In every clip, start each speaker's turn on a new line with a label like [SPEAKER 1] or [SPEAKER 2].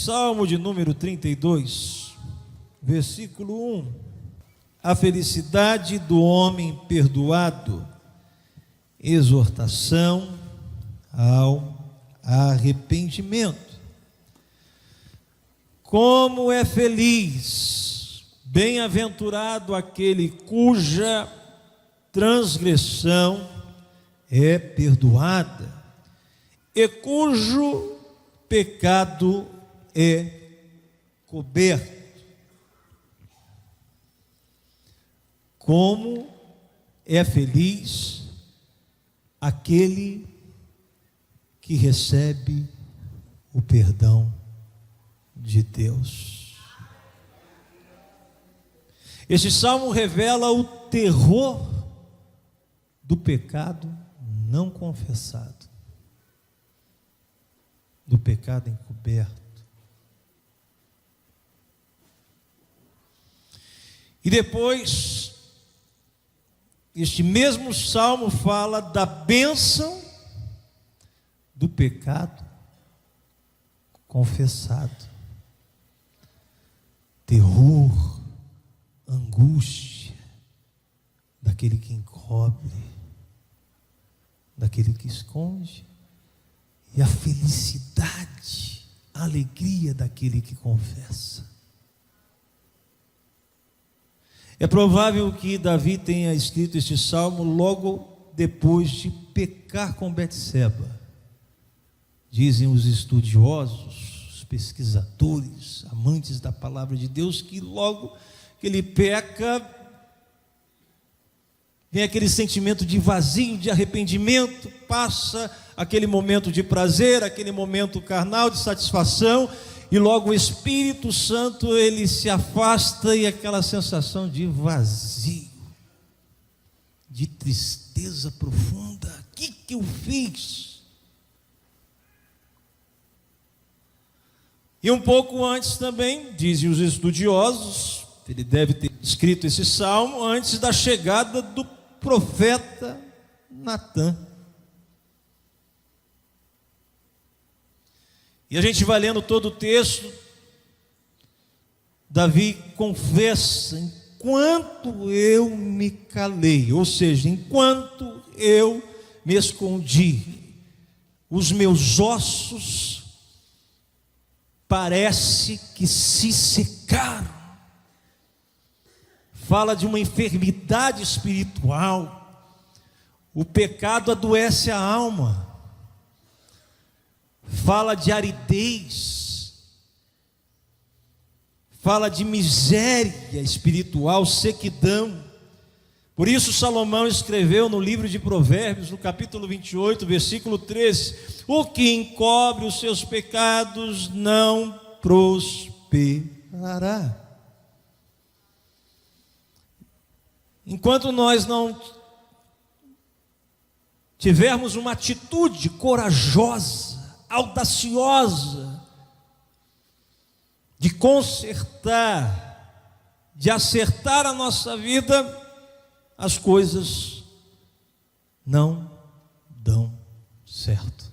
[SPEAKER 1] Salmo de número 32, versículo 1. A felicidade do homem perdoado, exortação ao arrependimento. Como é feliz, bem-aventurado aquele cuja transgressão é perdoada e cujo pecado é coberto. Como é feliz aquele que recebe o perdão de Deus. Este salmo revela o terror do pecado não confessado, do pecado encoberto. E depois, este mesmo salmo fala da bênção do pecado confessado. Terror, angústia daquele que encobre, daquele que esconde, e a felicidade, a alegria daquele que confessa. É provável que Davi tenha escrito este salmo logo depois de pecar com Betseba. Dizem os estudiosos, os pesquisadores, amantes da palavra de Deus, que logo que ele peca, vem aquele sentimento de vazio, de arrependimento, passa aquele momento de prazer, aquele momento carnal de satisfação, e logo o Espírito Santo ele se afasta, e aquela sensação de vazio, de tristeza profunda. O que eu fiz? E um pouco antes também, dizem os estudiosos, ele deve ter escrito esse salmo antes da chegada do profeta Natã. E a gente vai lendo todo o texto, Davi confessa: enquanto eu me calei, ou seja, enquanto eu me escondi, os meus ossos parece que se secaram. Fala de uma enfermidade espiritual. O pecado adoece a alma. Fala de aridez, fala de miséria espiritual, sequidão. Por isso Salomão escreveu no livro de Provérbios, no capítulo 28, versículo 13: o que encobre os seus pecados não prosperará. Enquanto nós não tivermos uma atitude corajosa, audaciosa, de consertar, de acertar a nossa vida, as coisas não dão certo.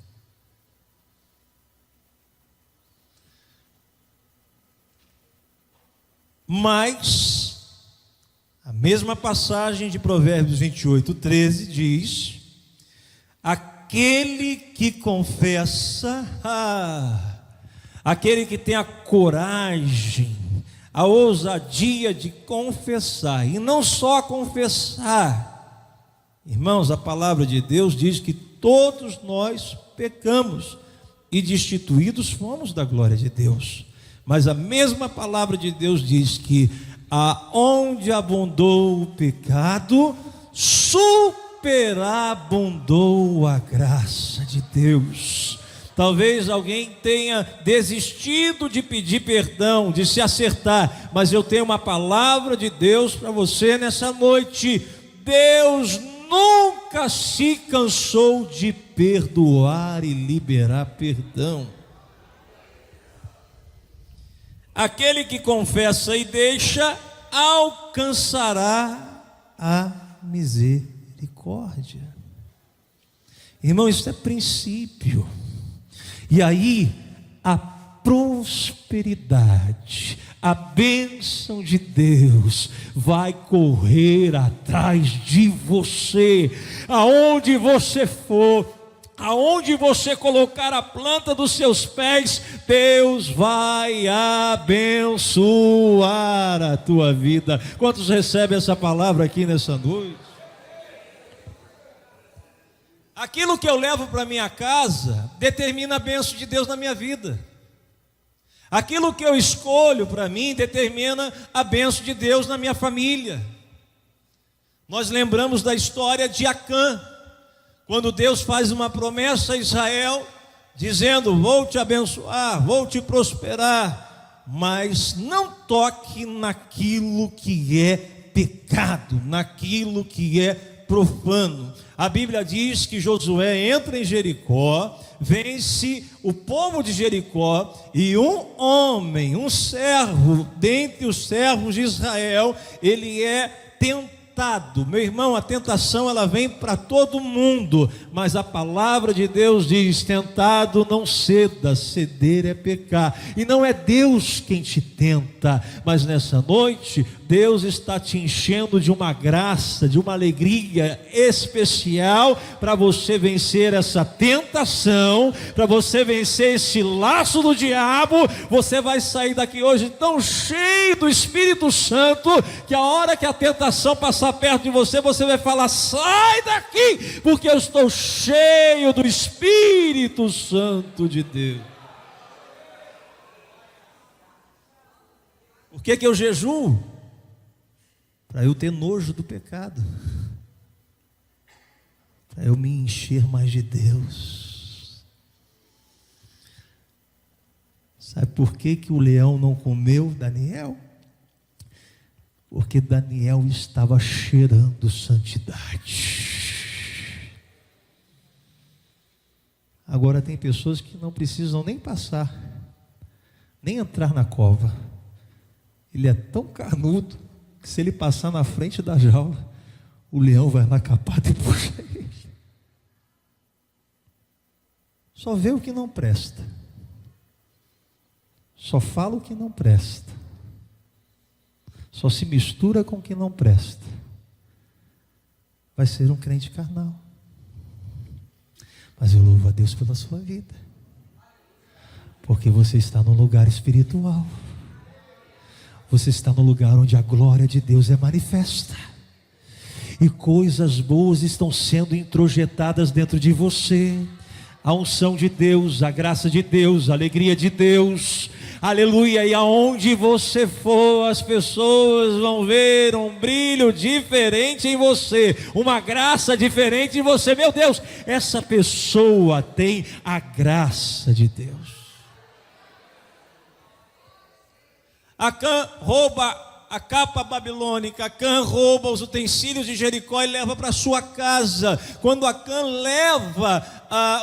[SPEAKER 1] Mas a mesma passagem de Provérbios 28, 13 diz: aquele que confessa, aquele que tem a coragem, a ousadia de confessar, e não só confessar, irmãos, a palavra de Deus diz que todos nós pecamos e destituídos fomos da glória de Deus, mas a mesma palavra de Deus diz que aonde abundou o pecado, superabundou a graça de Deus. Talvez alguém tenha desistido de pedir perdão, de se acertar, mas eu tenho uma palavra de Deus para você nessa noite. Deus nunca se cansou de perdoar e liberar perdão. Aquele que confessa e deixa, alcançará a misericórdia. Irmão, isso é princípio. E aí, a prosperidade, a bênção de Deus vai correr atrás de você, aonde você for, aonde você colocar a planta dos seus pés, Deus vai abençoar a tua vida. Quantos recebem essa palavra aqui nessa noite? Aquilo que eu levo para minha casa determina a bênção de Deus na minha vida. Aquilo que eu escolho para mim determina a bênção de Deus na minha família. Nós lembramos da história de Acã, quando Deus faz uma promessa a Israel, dizendo: vou te abençoar, vou te prosperar, mas não toque naquilo que é pecado, naquilo que é profano. A Bíblia diz que Josué entra em Jericó, vence o povo de Jericó, e um homem, um servo dentre os servos de Israel, ele é tentado. Meu irmão, a tentação ela vem para todo mundo, mas a palavra de Deus diz: tentado não ceda, ceder é pecar. E não é Deus quem te tenta, mas nessa noite Deus está te enchendo de uma graça, de uma alegria especial para você vencer essa tentação, para você vencer esse laço do diabo. Você vai sair daqui hoje tão cheio do Espírito Santo, que a hora que a tentação passar perto de você, você vai falar: sai daqui, porque eu estou cheio do Espírito Santo de Deus. Por que eu jejuo? Para eu ter nojo do pecado, para eu me encher mais de Deus. Sabe por que o leão não comeu Daniel? Porque Daniel estava cheirando santidade. Agora tem pessoas que não precisam nem passar, nem entrar na cova. Ele é tão carnudo que se ele passar na frente da jaula, o leão vai lá capado e puxa ele. Só vê o que não presta, só fala o que não presta, só se mistura com o que não presta. Vai ser um crente carnal. Mas eu louvo a Deus pela sua vida, porque você está num lugar espiritual. Você está no lugar onde a glória de Deus é manifesta, e coisas boas estão sendo introjetadas dentro de você. A unção de Deus, a graça de Deus, a alegria de Deus, aleluia. E aonde você for, as pessoas vão ver um brilho diferente em você, uma graça diferente em você. Meu Deus, essa pessoa tem a graça de Deus. Acã rouba a capa babilônica, Acã rouba os utensílios de Jericó e leva para sua casa. Quando Acã leva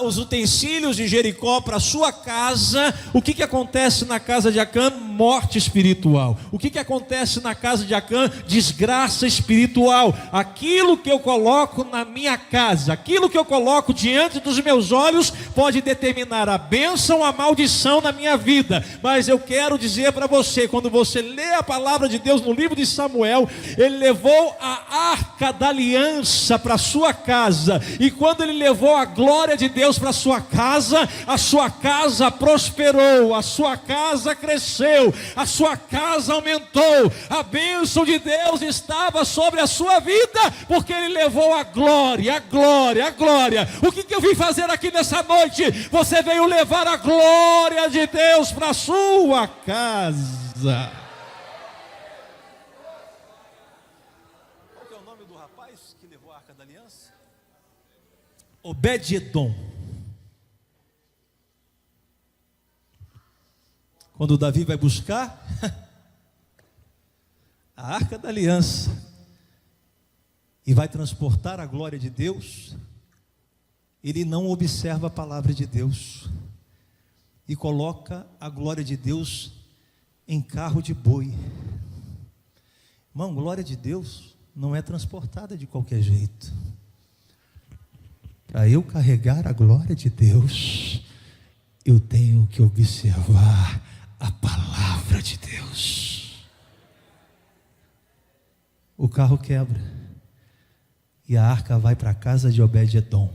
[SPEAKER 1] os utensílios de Jericó para sua casa, o que acontece na casa de Acã? Morte espiritual. O que acontece na casa de Acã? Desgraça espiritual. Aquilo que eu coloco na minha casa, aquilo que eu coloco diante dos meus olhos, pode determinar a bênção ou a maldição na minha vida. Mas eu quero dizer para você, quando você lê a palavra de Deus no livro de Samuel, ele levou a arca da aliança para sua casa, e quando ele levou a glória de Deus para sua casa, a sua casa prosperou, a sua casa cresceu, a sua casa aumentou, a bênção de Deus estava sobre a sua vida, porque ele levou a glória, a glória, a glória. O que eu vim fazer aqui nessa noite? Você veio levar a glória de Deus para a sua casa. Que levou a arca da aliança? Obed-edom. Quando Davi vai buscar a arca da aliança e vai transportar a glória de Deus, ele não observa a palavra de Deus e coloca a glória de Deus em carro de boi. Irmão, glória de Deus não é transportada de qualquer jeito. Para eu carregar a glória de Deus, eu tenho que observar a palavra de Deus. O carro quebra e a arca vai para a casa de Obed-edom,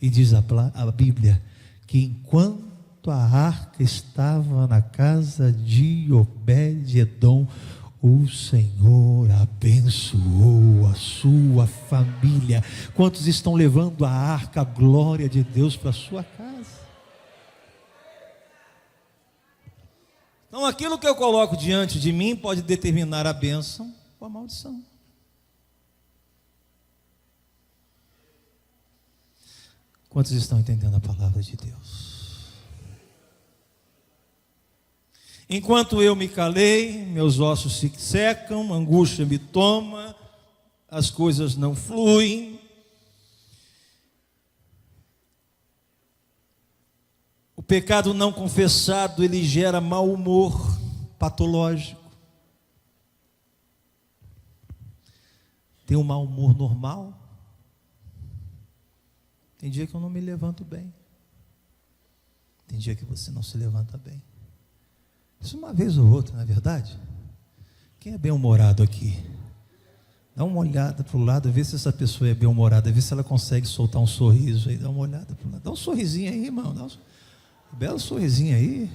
[SPEAKER 1] e diz a Bíblia que enquanto a arca estava na casa de Obed-edom, o Senhor abençoou a sua família. Quantos estão levando a arca, a glória de Deus, para a sua casa? Então aquilo que eu coloco diante de mim pode determinar a bênção ou a maldição. Quantos estão entendendo a palavra de Deus? Enquanto eu me calei, meus ossos se secam, angústia me toma, as coisas não fluem. O pecado não confessado, ele gera mau humor patológico. Tem um mau humor normal. Tem dia que eu não me levanto bem. Tem dia que você não se levanta bem. Isso uma vez ou outra, não é verdade? Quem é bem-humorado aqui? Dá uma olhada para o lado, vê se essa pessoa é bem-humorada, vê se ela consegue soltar um sorriso aí. Dá uma olhada para o lado. Dá um sorrisinho aí, irmão. Dá um belo sorrisinho aí.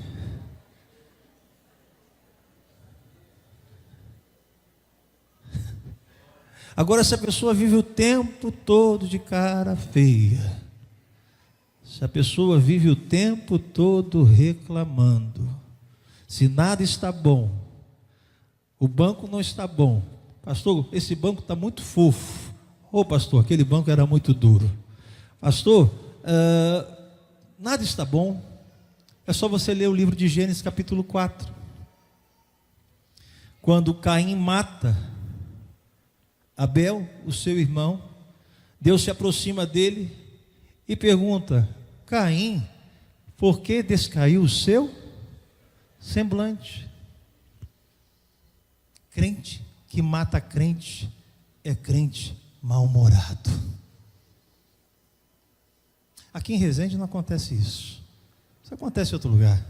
[SPEAKER 1] Agora, se a pessoa vive o tempo todo de cara feia, se a pessoa vive o tempo todo reclamando, se nada está bom, o banco não está bom, pastor, esse banco está muito fofo, ô pastor, aquele banco era muito duro, pastor, nada está bom. É só você ler o livro de Gênesis capítulo 4, quando Caim mata Abel, o seu irmão. Deus se aproxima dele e pergunta: Caim, por que descaiu o seu semblante? Crente que mata crente é crente mal-humorado. Aqui em Resende não acontece isso. Isso acontece em outro lugar.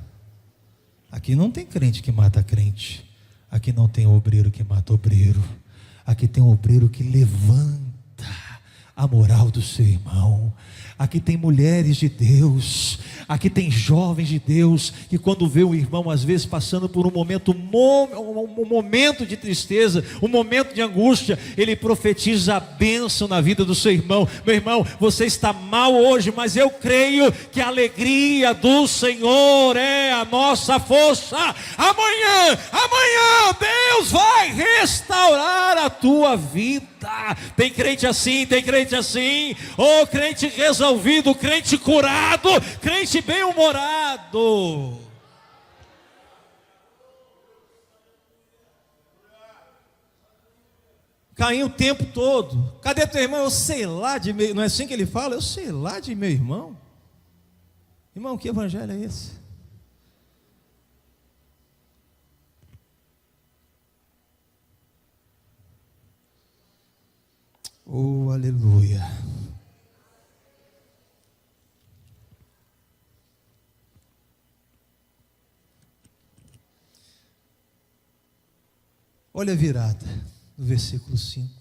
[SPEAKER 1] Aqui não tem crente que mata crente. Aqui não tem obreiro que mata obreiro. Aqui tem um obreiro que levanta a moral do seu irmão. Aqui tem mulheres de Deus, aqui tem jovens de Deus, que quando vê o irmão às vezes passando por um momento de tristeza, um momento de angústia, ele profetiza a bênção na vida do seu irmão. Meu irmão, você está mal hoje, mas eu creio que a alegria do Senhor é a nossa força. Amanhã Deus vai restaurar a tua vida. Tem crente assim, oh, crente resolvido, crente curado, crente bem-humorado. Caim o tempo todo. Cadê teu irmão? Eu sei lá de meu, não é assim que ele fala? Eu sei lá de meu irmão. Irmão, que evangelho é esse? Oh, aleluia. Olha a virada no versículo 5.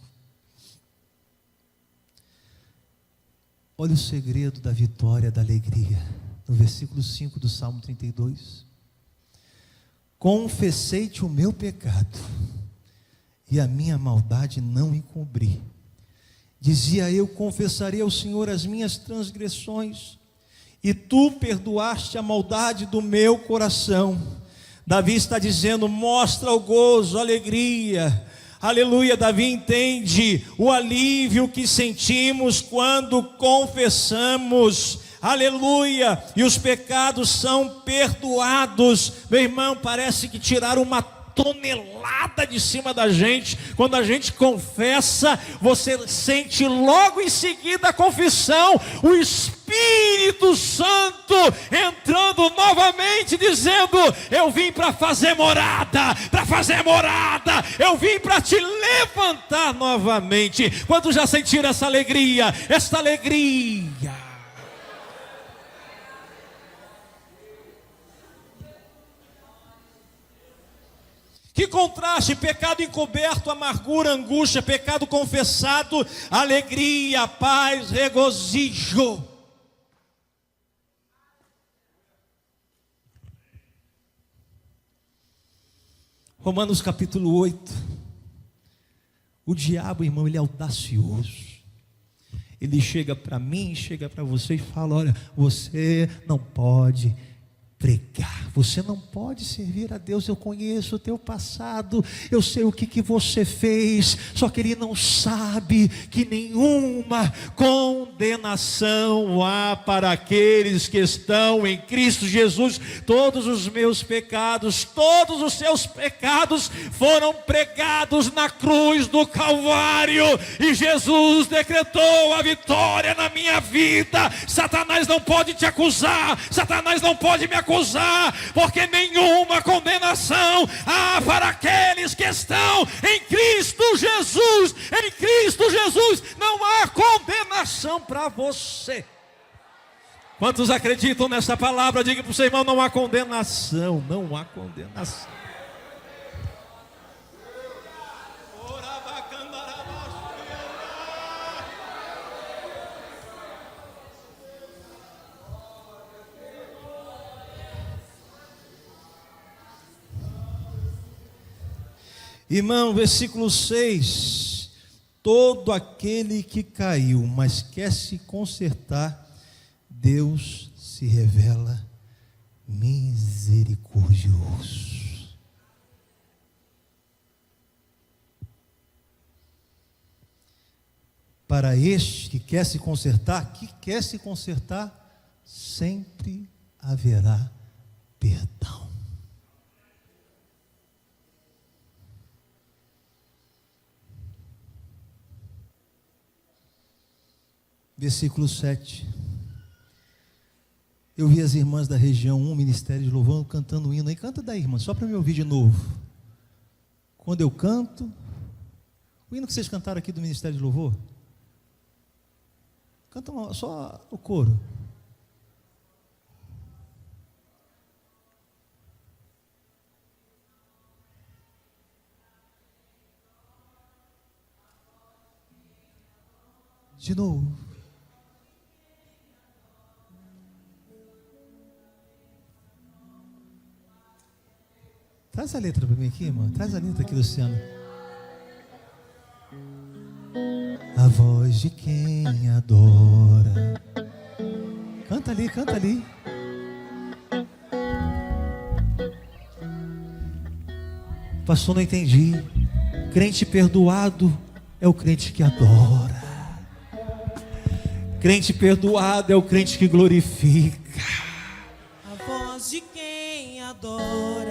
[SPEAKER 1] Olha o segredo da vitória, da alegria. No versículo 5 do Salmo 32. Confessei-te o meu pecado, e a minha maldade não encobri. Dizia eu: confessarei ao Senhor as minhas transgressões, e tu perdoaste a maldade do meu coração. Davi está dizendo: mostra o gozo, a alegria. Aleluia. Davi entende o alívio que sentimos quando confessamos. Aleluia. E os pecados são perdoados. Meu irmão, parece que tiraram uma tonelada de cima da gente. Quando a gente confessa, você sente logo em seguida a confissão, o Espírito Santo entrando novamente, dizendo: eu vim para fazer morada, eu vim para te levantar novamente. Quando já sentiram essa alegria, Que contraste, pecado encoberto, amargura, angústia, pecado confessado, alegria, paz, regozijo. Romanos capítulo 8. O diabo, irmão, ele é audacioso. Ele chega para mim, chega para você e fala: olha, você não pode pregar, você não pode servir a Deus. Eu conheço o teu passado, eu sei o que você fez, só que ele não sabe que nenhuma condenação há para aqueles que estão em Cristo Jesus. Todos os meus pecados, todos os seus pecados foram pregados na cruz do Calvário, e Jesus decretou a vitória na minha vida. Satanás não pode te acusar, Satanás não pode me acusar, porque nenhuma condenação há para aqueles que estão em Cristo Jesus. Em Cristo Jesus não há condenação para você. Quantos acreditam nessa palavra? Diga para o seu irmão: não há condenação, não há condenação. Irmão, versículo 6: todo aquele que caiu, mas quer se consertar, Deus se revela misericordioso. Para este que quer se consertar, sempre haverá perdão. Versículo 7. Eu vi as irmãs da região 1, ministério de louvor, cantando um hino. E canta daí, irmã, só para me ouvir de novo. Quando eu canto, o hino que vocês cantaram aqui do ministério de louvor, canta só o coro. De novo. Traz a letra para mim aqui, irmão. Traz a letra aqui, Luciano. A voz de quem adora. Canta ali, canta ali. Pastor, não entendi. Crente perdoado é o crente que adora. Crente perdoado é o crente que glorifica.
[SPEAKER 2] A voz de quem adora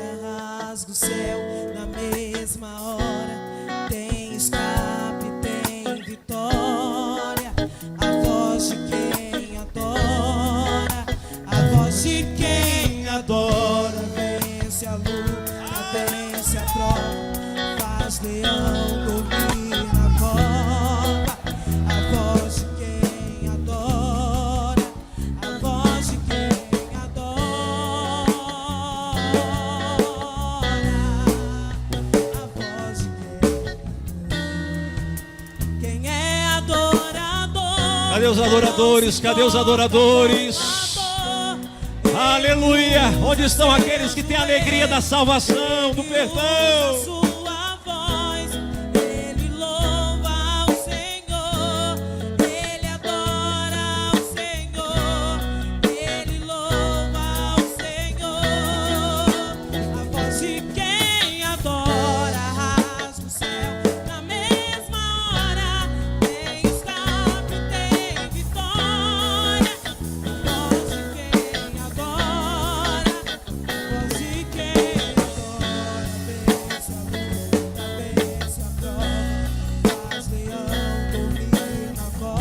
[SPEAKER 2] rasga o céu na mesma hora. Tem escape, tem vitória. A voz de quem adora, a voz de quem adora, vence a luta, vence a prova, faz leão dormir na cova. A voz de quem adora, a voz de quem adora, a voz de quem é adorador.
[SPEAKER 1] Cadê os adoradores? Cadê os adoradores? Aleluia! Onde estão aqueles que têm a alegria da salvação, do perdão?
[SPEAKER 2] Sua voz, ele louva ao Senhor, ele adora ao Senhor, ele louva ao Senhor. A voz de quem adora rasga o céu na mesma hora. Tem escape, tem vitória. A voz de quem adora, a voz de quem adora, vence a luta, vence a prova, faz leão dormir na cova. A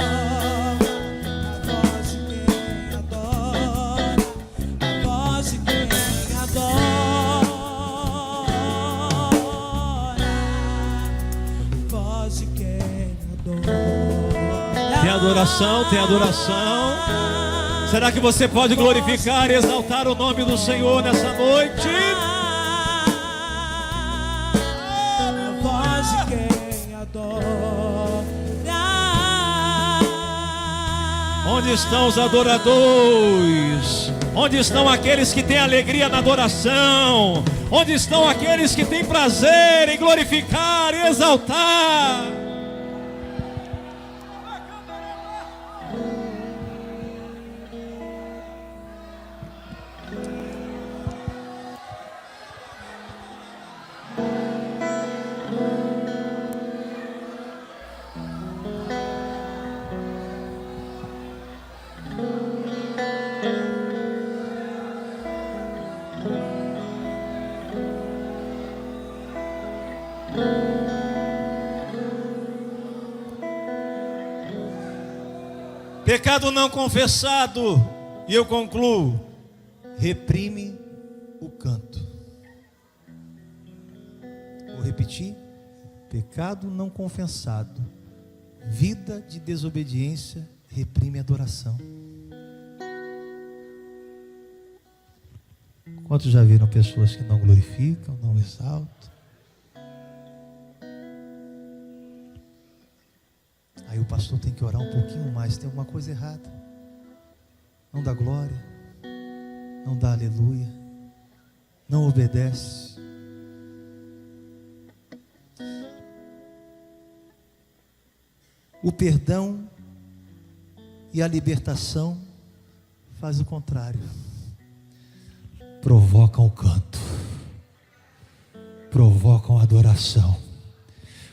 [SPEAKER 2] voz de quem adora, a voz de quem adora, a voz de quem adora.
[SPEAKER 1] Tem adoração, tem adoração. Será que você pode glorificar e exaltar o nome do Senhor nessa noite?
[SPEAKER 2] adora.
[SPEAKER 1] Onde estão os adoradores? Onde estão aqueles que têm alegria na adoração? Onde estão aqueles que têm prazer em glorificar e exaltar? Pecado não confessado, e eu concluo, reprime o canto. Vou repetir: pecado não confessado, vida de desobediência, reprime a adoração. Quantos já viram pessoas que não glorificam, não exaltam? Aí o pastor tem que orar um pouquinho mais, tem alguma coisa errada. Não dá glória, não dá aleluia, não obedece. O perdão e a libertação faz o contrário. Provocam o canto, provocam a adoração.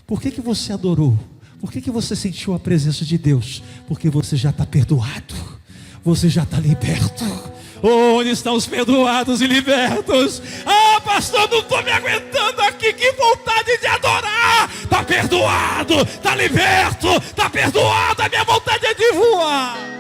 [SPEAKER 1] Por que você adorou? Por que você sentiu a presença de Deus? Porque você já está perdoado, você já está liberto. Oh, onde estão os perdoados e libertos? Ah, pastor, não estou me aguentando aqui, que vontade de adorar. Está perdoado, está liberto, está perdoado, a minha vontade é de voar.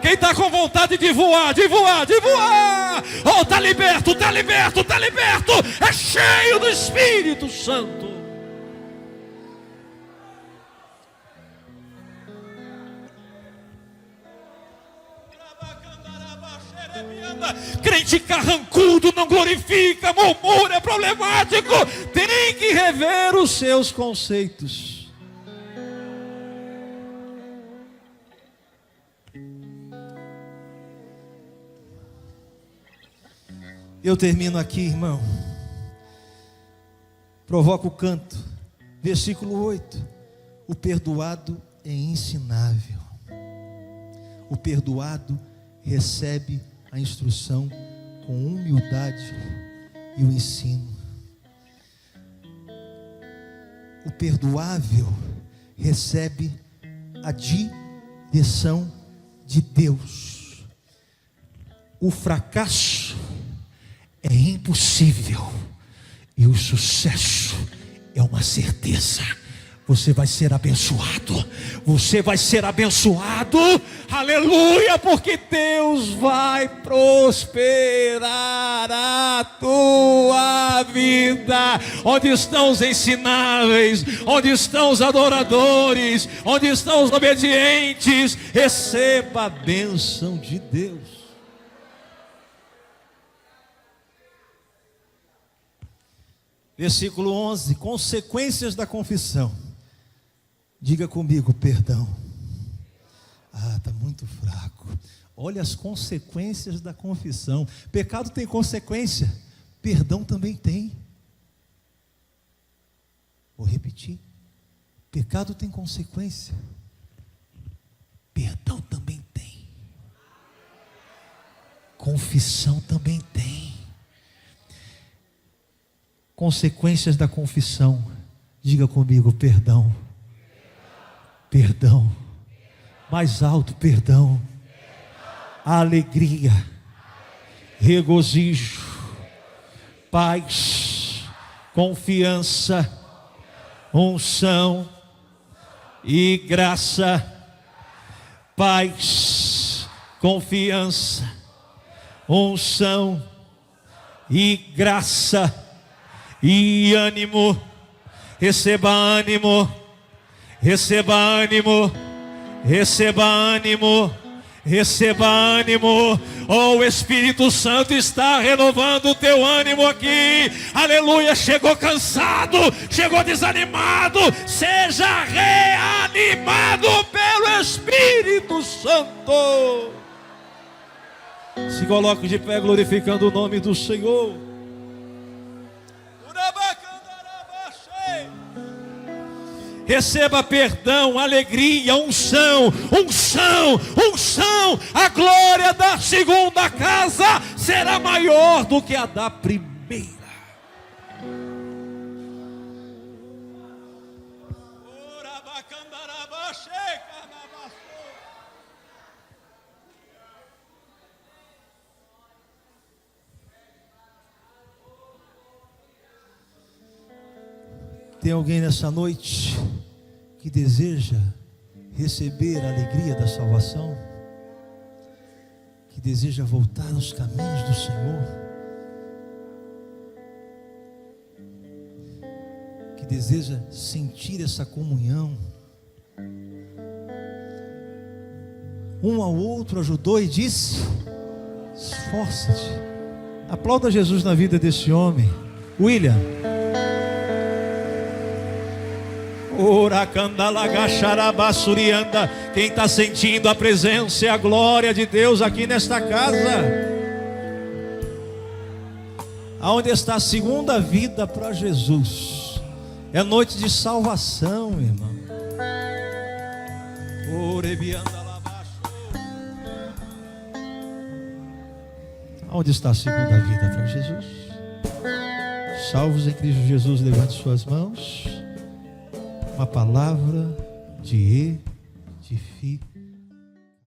[SPEAKER 1] Quem está com vontade de voar, de voar, de voar? Oh, está liberto, está liberto, está liberto. É cheio do Espírito Santo. Crente carrancudo não glorifica, murmura, é problemático. Tem que rever os seus conceitos. Eu termino aqui, irmão. Provoca o canto. Versículo 8. O perdoado é ensinável. O perdoado recebe a instrução com humildade e o ensino. O perdoável recebe a direção de Deus. O fracasso é impossível e o sucesso é uma certeza. Você vai ser abençoado. Você vai ser abençoado. Aleluia, porque Deus vai prosperar a tua vida. Onde estão os ensináveis? Onde estão os adoradores? Onde estão os obedientes? Receba a bênção de Deus. Versículo 11, consequências da confissão. Diga comigo, perdão. Ah, está muito fraco. Olha as consequências da confissão. Pecado tem consequência, perdão também tem. Vou repetir. Pecado tem consequência, perdão também tem. Confissão também tem. Consequências da confissão. Diga comigo, perdão. Perdão. Mais alto, perdão. Alegria. Regozijo. Paz. Confiança. Unção. E graça. Paz. Confiança. Unção. E graça. E ânimo, receba ânimo, receba ânimo, receba ânimo, Receba ânimo. Oh, o Espírito Santo está renovando o teu ânimo aqui. Aleluia. Chegou cansado, chegou desanimado. Seja reanimado pelo Espírito Santo. Se coloque de pé glorificando o nome do Senhor. Receba perdão, alegria, unção. A glória da segunda casa será maior do que a da primeira. Tem alguém nessa noite que deseja receber a alegria da salvação? Que deseja voltar aos caminhos do Senhor? Que deseja sentir essa comunhão? Um ao outro ajudou e disse: esforça-te. Aplauda Jesus na vida desse homem. William. Quem está sentindo a presença e a glória de Deus aqui nesta casa? Aonde está a segunda vida para Jesus? É noite de salvação, irmão. Aonde está a segunda vida para Jesus? Salvos em Cristo Jesus, levante suas mãos. Uma palavra de edificação.